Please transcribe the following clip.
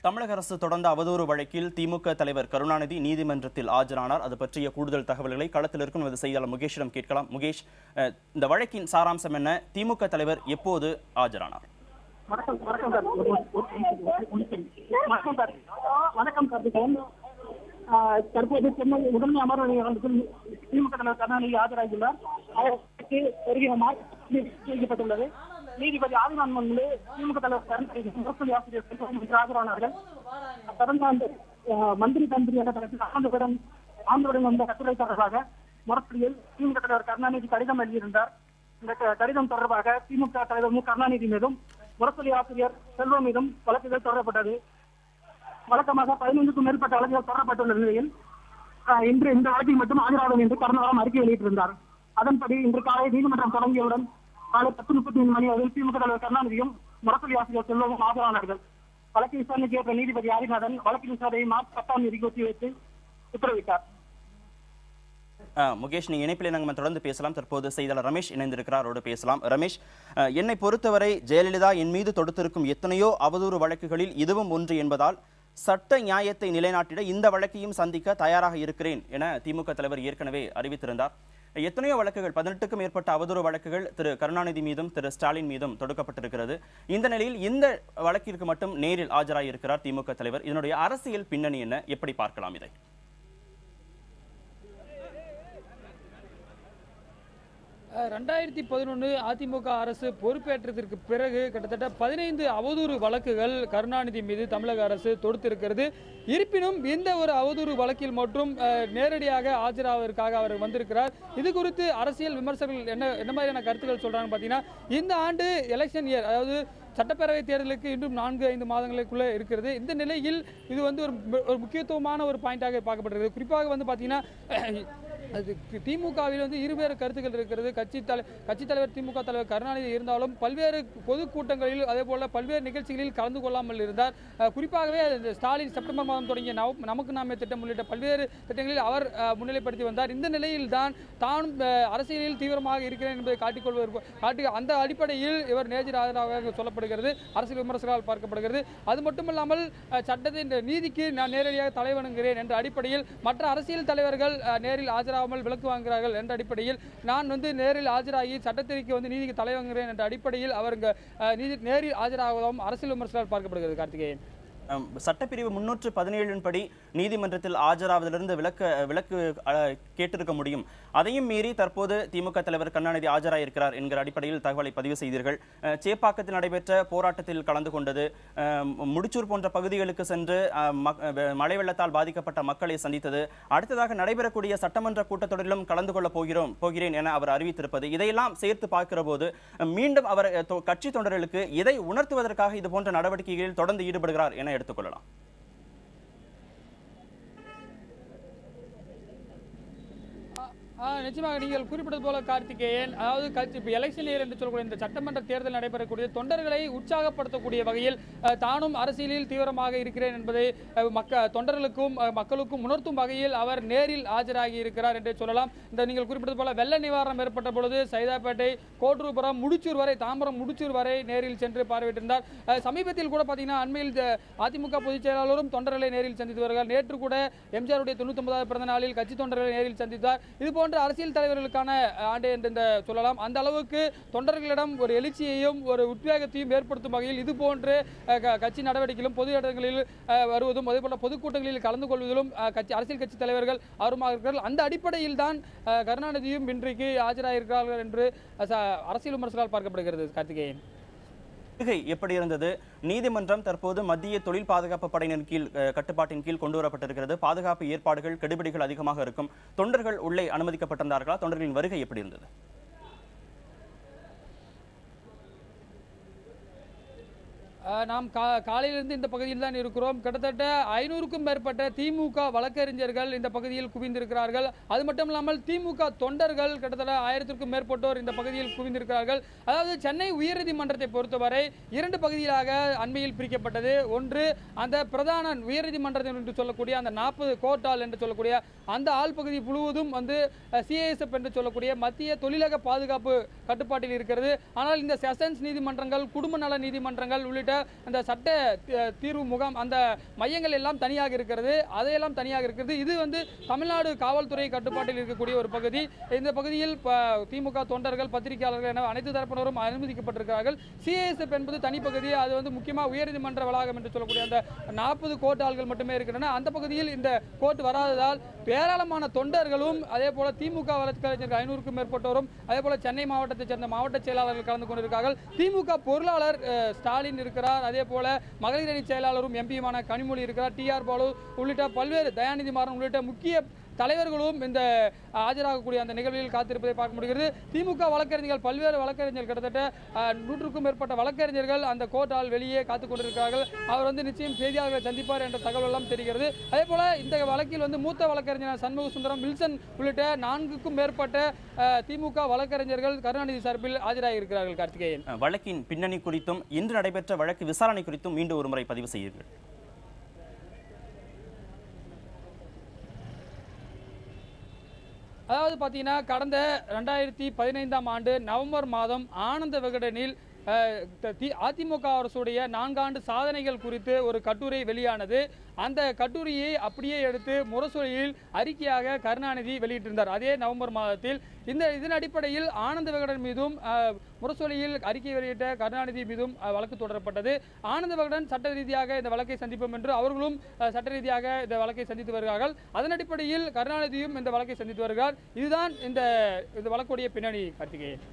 தமிழக அரசு தொடர்ந்த அவதூறு வழக்கில் திமுக தலைவர் கருணாநிதி நீதிமன்றத்தில் ஆஜரானார். அது பற்றிய கூடுதல் தகவல்களை களத்தில் இருக்கும் நமது செய்தியாளர் முகேஷிடம் கேட்கலாம். முகேஷ், இந்த வழக்கின் சாராம்சம் என்ன? திமுக தலைவர் எப்போது ஆஜரானார்? வணக்கம் கார்த்திகேயன். தற்போது சென்னை முதன்மை அமர்வு நீதிமன்றத்தில் திமுக தலைவர் கருணாநிதி ஆஜராகியுள்ளார். அவருக்கு வருகிற மாற்றப்பட்டுள்ளது. நீதிபதி ஆதிநாத் முன்பு திமுக தலைவர் கருணாநிதி முரசொலி ஆசிரியர் செல்வம் என்று ஆஜரானார்கள். கடந்த மந்திரி தந்திரி என்ற தளத்தில் ஆண்டுடன் வந்த கட்டுரை தொடர்பாக முரசொலியில் திமுக தலைவர் கருணாநிதி கடிதம் எழுதியிருந்தார். இந்த கடிதம் தொடர்பாக திமுக தலைவர் கருணாநிதி மீதும் முரசொலி ஆசிரியர் செல்வம் மீதும் வழக்குகள் தொடரப்பட்டது. வழக்கமாக 15க்கும் மேற்பட்ட வழக்குகள் தொடரப்பட்டுள்ள நிலையில் இன்று இந்த வழக்கில் மட்டும் ஆஜராகும் என்று கருணாநிதி அறிக்கை வெளியிட்டிருந்தார். அதன்படி இன்று காலை நீதிமன்றம் தொடங்கியவுடன் காலை 10:35 மணி அளவில் திமுக தலைவர் கருணாநிதியும் முரசொலி ஆசிரியர் செல்வமும் ஆஜரானார்கள். வழக்கு விசாரணைக்கு ஏற்ற நீதிபதி ஆதிநாதன் வழக்கு விசாரணையை மார்ச் 10ஆம் தேதிக்கு ஒத்திவைத்து உத்தரவிட்டார். முகேஷ், நீங்க இணைப்பில் நம்ம தொடர்ந்து பேசலாம். தற்போது செய்தியாளர் ரமேஷ் இணைந்திருக்கிறார், அவரோடு பேசலாம். ரமேஷ், என்னை பொறுத்தவரை ஜெயலலிதா என் மீது தொடுத்திருக்கும் எத்தனையோ அவதூறு வழக்குகளில் இதுவும் ஒன்று என்பதால் சட்ட நியாயத்தை நிலைநாட்டிட இந்த வழக்கையும் சந்திக்க தயாராக இருக்கிறேன் என திமுக தலைவர் ஏற்கனவே அறிவித்திருந்தார். எத்தனையோ வழக்குகள், 18க்கும் மேற்பட்ட அவதூறு வழக்குகள் திரு கருணாநிதி மீதும் திரு ஸ்டாலின் மீதும் தொடுக்கப்பட்டிருக்கிறது. இந்த நிலையில் இந்த வழக்கிற்கு மட்டும் நேரில் ஆஜராகியிருக்கிறார் திமுக தலைவர். இதனுடைய அரசியல் பின்னணி என்ன? எப்படி பார்க்கலாம் இதை? 2011 அதிமுக அரசு பொறுப்பேற்றதற்கு பிறகு கிட்டத்தட்ட 15 அவதூறு வழக்குகள் கருணாநிதி மீது தமிழக அரசு தொடுத்திருக்கிறது. இருப்பினும் இந்த ஒரு அவதூறு வழக்கில் மட்டும் நேரடியாக ஆஜராவதற்காக அவர் வந்திருக்கிறார். இது குறித்து அரசியல் விமர்சகர்கள் என்ன மாதிரியான கருத்துக்கள் சொல்றாங்க பார்த்தீங்கன்னா, இந்த ஆண்டு எலெக்ஷன் இயர், அதாவது சட்டப்பேரவை தேர்தலுக்கு இன்னும் 4-5 மாதங்களுக்குள்ளே இருக்கிறது. இந்த நிலையில் இது வந்து ஒரு முக்கியத்துவமான ஒரு பாயிண்டாக பார்க்கப்படுகிறது. குறிப்பாக வந்து பார்த்தீங்கன்னா, அது திமுகவில் வந்து இருவேறு கருத்துக்கள் இருக்கிறது. கட்சி தலைவர் திமுக தலைவர் கருணாநிதி இருந்தாலும் பல்வேறு பொதுக்கூட்டங்களில் அதே போல பல்வேறு நிகழ்ச்சிகளில் கலந்து கொள்ளாமல் இருந்தார். குறிப்பாகவே ஸ்டாலின் செப்டம்பர் மாதம் தொடங்கிய நமக்கு நாமே திட்டம் உள்ளிட்ட பல்வேறு திட்டங்களில் அவர் முன்னிலைப்படுத்தி வந்தார். இந்த நிலையில் தான் அரசியலில் தீவிரமாக இருக்கிறேன் என்பதை காட்டி அந்த அடிப்படையில் இவர் நேஜர் ஆதரவாக சொல்லப்படுகிறது, அரசியல் விமர்சகரால் பார்க்கப்படுகிறது. அது மட்டுமல்லாமல் சட்டத்தின் நீதிக்கு நான் நேரடியாக தலைவணங்குகிறேன் என்ற அடிப்படையில் மற்ற அரசியல் தலைவர்கள் நேரில் ஆஜராக விலக்கு வாங்குகிறார்கள் என்ற அடிப்படையில் நான் வந்து நேரில் ஆஜராகி சட்டத்திற்கு வந்து நீதிக்கு தலைவங்குகிறேன் என்ற அடிப்படையில் அவர் நேரில் ஆஜராவதும் அரசியல் விமர்சகரால் பார்க்கப்படுகிறது. கார்த்திகேயன், சட்டப்பிரிவு 317 படி நீதிமன்றத்தில் ஆஜராவதிலிருந்து விலக்கு கேட்டிருக்க முடியும். அதையும் மீறி தற்போது திமுக தலைவர் கருணாநிதி ஆஜராயிருக்கிறார் என்கிற அடிப்படையில் தகவலை பதிவு செய்தீர்கள். சேப்பாக்கத்தில் நடைபெற்ற போராட்டத்தில் கலந்து கொண்டது, முடிச்சூர் போன்ற பகுதிகளுக்கு சென்று மழை வெள்ளத்தால் பாதிக்கப்பட்ட மக்களை சந்தித்தது, அடுத்ததாக நடைபெறக்கூடிய சட்டமன்ற கூட்டத்தொடரிலும் கலந்து கொள்ள போகிறேன் என அவர் அறிவித்திருப்பது, இதையெல்லாம் சேர்த்து பார்க்கிற போது மீண்டும் அவர் கட்சி தொண்டர்களுக்கு இதை உணர்த்துவதற்காக இது போன்ற நடவடிக்கைகளில் தொடர்ந்து ஈடுபடுகிறார் என எடுத்துக்கொள்ளலாம். நிச்சயமாக நீங்கள் குறிப்பிட்டது போல கார்த்திகேயன், அதாவது இப்போ எலெக்ஷன் இயர் என்று சொல்லக்கூடிய இந்த சட்டமன்ற தேர்தல் நடைபெறக்கூடிய தொண்டர்களை உற்சாகப்படுத்தக்கூடிய வகையில் தானும் அரசியலில் தீவிரமாக இருக்கிறேன் என்பதை தொண்டர்களுக்கும் மக்களுக்கும் உணர்த்தும் வகையில் அவர் நேரில் ஆஜராகி இருக்கிறார் என்றே சொல்லலாம். இந்த நீங்கள் குறிப்பிட்டது போல வெள்ள நிவாரணம் ஏற்பட்ட பொழுது சைதாப்பேட்டை, கோட்டூர்புரம், முடிச்சூர் வரை, தாம்பரம் முடிச்சூர் வரை நேரில் சென்று பார்வையிட்டிருந்தார். சமீபத்தில் கூட பார்த்தீங்கன்னா அண்மையில் அதிமுக பொதுச் செயலாளரும் தொண்டர்களை நேரில் சந்தித்து வருகிறார். நேற்று கூட எம்ஜிஆருடைய 99வது பிறந்த நாளில் கட்சி தொண்டர்களை நேரில் சந்தித்தார். இதுபோன்ற அரசியல் தலைவர்களுக்கான ஆண்டு என்று சொல்லலாம். அந்த அளவுக்கு தொண்டர்களிடம் ஒரு எழுச்சியையும் ஒரு உத்வேகத்தையும் ஏற்படுத்தும் வகையில் இது போன்ற கட்சி நடவடிக்கைகளும் பொது இடங்களில் வருவதும் அதேபோல பொதுக்கூட்டங்களில் கலந்து கொள்வதிலும் அரசியல் கட்சி தலைவர்கள் ஆர்வமாக இருக்கிறார்கள். அந்த அடிப்படையில் தான் கருணாநிதியும் இன்றைக்கு ஆஜராயிருக்கிறார்கள் என்று அரசியல் விமர்சகரால் பார்க்கப்படுகிறது. கார்த்திகேயன், எப்படி இருந்தது? நீதிமன்றம் தற்போது மத்திய தொழில் பாதுகாப்பு படையினர் கட்டுப்பாட்டின் கீழ் கொண்டு வரப்பட்டிருக்கிறது. பாதுகாப்பு ஏற்பாடுகள், கெடுபிடிகள் அதிகமாக இருக்கும். தொண்டர்கள் உள்ளே அனுமதிக்கப்பட்டிருந்தார்களா? தொண்டர்களின் வருகை எப்படி இருந்தது? நாம் காலையிலிருந்து இந்த பகுதியில் தான் இருக்கிறோம். கிட்டத்தட்ட 500க்கும் மேற்பட்ட திமுக வழக்கறிஞர்கள் இந்த பகுதியில் குவிந்திருக்கிறார்கள். அது மட்டும் இல்லாமல் திமுக தொண்டர்கள் கிட்டத்தட்ட 1000க்கும் மேற்பட்டோர் இந்த பகுதியில் குவிந்திருக்கிறார்கள். அதாவது சென்னை உயர்நீதிமன்றத்தை பொறுத்தவரை 2 பகுதிகளாக அண்மையில் பிரிக்கப்பட்டது. ஒன்று அந்த பிரதான உயர்நீதிமன்றத்தில் என்று சொல்லக்கூடிய அந்த 40 கோர்ட் ஹால் என்று சொல்லக்கூடிய அந்த ஆள் பகுதி முழுவதும் வந்து சிஐஎஸ்எஃப் என்று சொல்லக்கூடிய மத்திய தொழிலக பாதுகாப்பு கட்டுப்பாட்டில் இருக்கிறது. ஆனால் இந்த செஷன்ஸ் நீதிமன்றங்கள், குடும்ப நல நீதிமன்றங்கள் உள்ளிட்ட அந்த சட்ட தீர்வு முகாம் அந்த மையங்கள் எல்லாம் தனியாக இருக்கிறது, அதையெல்லாம் தனியாக இருக்கிறது. இது வந்து தமிழ்நாடு காவல்துறை கட்டுப்பாட்டில் இருக்கக்கூடிய ஒரு பகுதி. இந்த பகுதியில் திமுக தொண்டர்கள், பத்திரிகையாளர்கள் என அனைத்து தரப்பினரும் அனுமதிக்கப்பட்டிருக்கிறார்கள். சிஐஎஸ்எஃப் என்பது தனிப்பகுதி, அது வந்து முக்கியமாக உயர்நீதிமன்ற வளாகம் என்று சொல்லக்கூடிய அந்த 40 கோர்ட் ஆள்கள் மட்டுமே இருக்கின்றன. அந்த பகுதியில் இந்த கோர்ட் வராததால் ஏராளமான தொண்டர்களும் அதே போல திமுக வழக்கறிஞர்கள் 500க்கும் மேற்பட்டோரும் அதே போல சென்னை மாவட்டத்தைச் சேர்ந்த மாவட்ட செயலாளர்கள் கலந்து கொண்டிருக்கிறார்கள். திமுக பொருளாளர் ஸ்டாலின் இருக்கிறார், அதே போல மகளிர் அணி செயலாளரும் எம்பியுமான கனிமொழி இருக்கிறார், டிஆர் பாலு உள்ளிட்ட பல்வேறு தயாநிதி மாறன் உள்ளிட்ட முக்கிய தலைவர்களும் இந்த ஆஜராகக்கூடிய அந்த நிகழ்வில் காத்திருப்பதை பார்க்க முடிகிறது. திமுக வழக்கறிஞர்கள், பல்வேறு வழக்கறிஞர்கள், கிட்டத்தட்ட 100க்கும் மேற்பட்ட வழக்கறிஞர்கள் அந்த கோர்ட்டால் வெளியே காத்துக் கொண்டிருக்கிறார்கள். அவர் வந்து நிச்சயம் செய்தியாளர்களை சந்திப்பார் என்ற தகவல் எல்லாம் தெரிகிறது. அதே போல இந்த வழக்கில் வந்து மூத்த வழக்கறிஞர் சண்முக சுந்தரம், வில்சன் உள்ளிட்ட 4க்கும் மேற்பட்ட திமுக வழக்கறிஞர்கள் கருணாநிதி சார்பில் ஆஜராகி இருக்கிறார்கள். கார்த்திகேயன், வழக்கின் பின்னணி குறித்தும் இன்று நடைபெற்ற வழக்கு விசாரணை குறித்தும் மீண்டும் ஒரு முறை பதிவு செய்யுங்கள். அதாவது பார்த்தீங்கன்னா, கடந்த 2015ஆம் ஆண்டு நவம்பர் மாதம் ஆனந்த விகடனில் அதிமுக அரசுடைய 4 ஆண்டு சாதனைகள் குறித்து ஒரு கட்டுரை வெளியானது. அந்த கட்டுரையை அப்படியே எடுத்து முரசொலியில் அறிக்கையாக கருணாநிதி வெளியிட்டிருந்தார் அதே நவம்பர் மாதத்தில். இதன் அடிப்படையில் ஆனந்த விகடன் மீதும் முரசொலியில் அறிக்கை வெளியிட்ட கருணாநிதி மீதும் வழக்கு தொடரப்பட்டது. ஆனந்த விகடன் சட்ட ரீதியாக இந்த வழக்கை சந்திப்போம் என்று அவர்களும் சட்ட ரீதியாக இந்த வழக்கை சந்தித்து வருகிறார்கள். அதன் அடிப்படையில் கருணாநிதியும் இந்த வழக்கை சந்தித்து வருகிறார். இதுதான் இந்த வழக்குடைய பின்னணி. கார்த்திகேயன்.